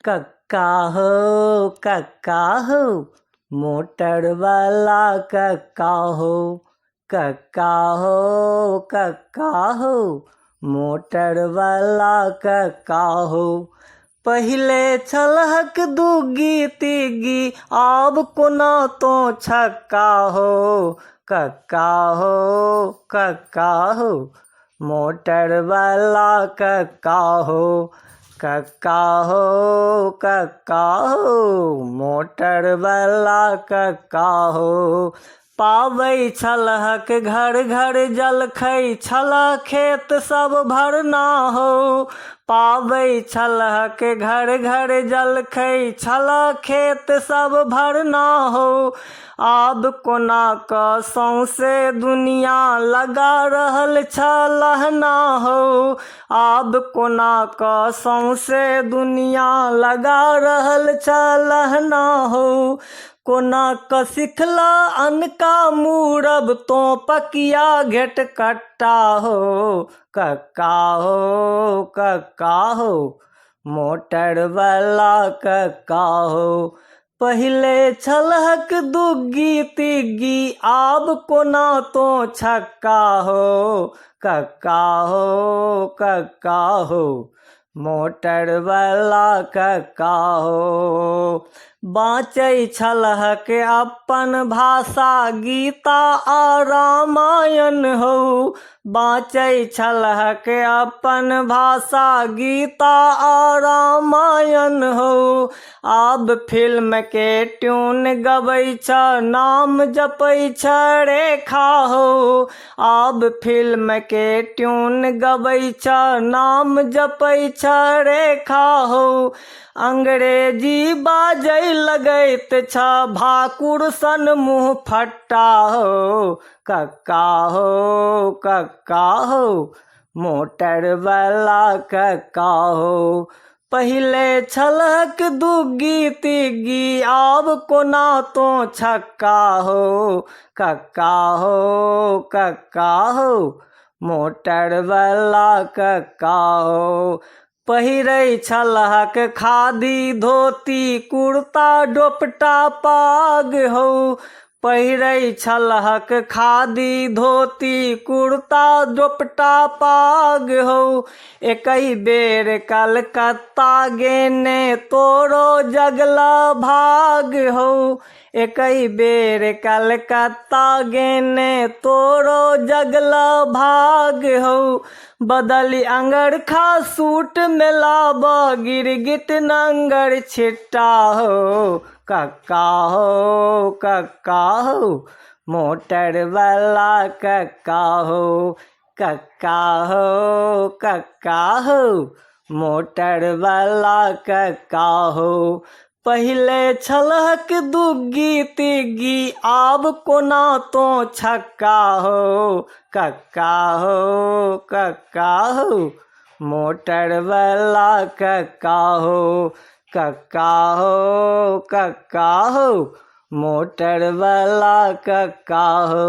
कक्का हो मोटर वाला कक्का हो। कक्का हो मोटर वाला कक्का हो। पहिले छलहक दूगी तीगी आब कोना तो छक्का हो। कक्का हो मोटर वाला कक्का हो। कक्का हो मोटर वाला कक्का हो। पाबै छलहक घर घर जलखै छल खेत सब भरना हो। पाबै छलहक घर घर जलखै छल खेत सब भरना हो। आब कोना कऽ सौंसे दुनिया लगा रहल छलहना हो। आब कोना कऽ सौंसे दुनिया लगा रहल छलहना हो। कोना कऽ सिखला अनका मूरब तो पकिया घेट कट्टा हो। कक्का हो मोटर वाला कक्का हो। पहिले छलहक दुग्गी तिग्गी आब कोना तो छक्का हो। कक्का हो मोटर वाला कक्का हो। बाँचै छलहक अपन भाषा गीता आ रामायण हो। बाँचै छलहक अपन भाषा गीता आ रामायण हो। आब फिल्म के ट्यून गबै छ नाम जपै छ रेखा हो। आब फिल्म के ट्यून गबै छ नाम जपै छ रेखा हो। अंग्रेजी बाजै लगैत छ भाकुर सन मुँह फट्टा हो। कक्का हो मोटर वाला कक्का हो। पहिले छलहक दुग्गी तिग्गी आब कोना तो छक्का हो। कक्का हो मोटर वाला कक्का हो। पहिरै छलहक खादी धोती कुर्ता डोपटा पाग हो। पहिरै छलहक खादी धोती कुर्ता डोपटा पाग हो। एकहि बेर कलकत्ता गेने तोरो जगला भाग हो। एकहि बेर कलकत्ता गेने तोरो जगला भाग हो। बदली अंगरखा सूट मेलाब गिरगिट नंगर छिट्टा हो। कक्का हो मोटर वाला कक्का हो। कक्का हो मोटर वाला कक्का हो। पहिले छलहक दुग्गी तिग्गी आब कोना तो छक्का हो। कक्का हो मोटर वाला कक्का हो। कक्का हो मोटर वाला कक्का हो।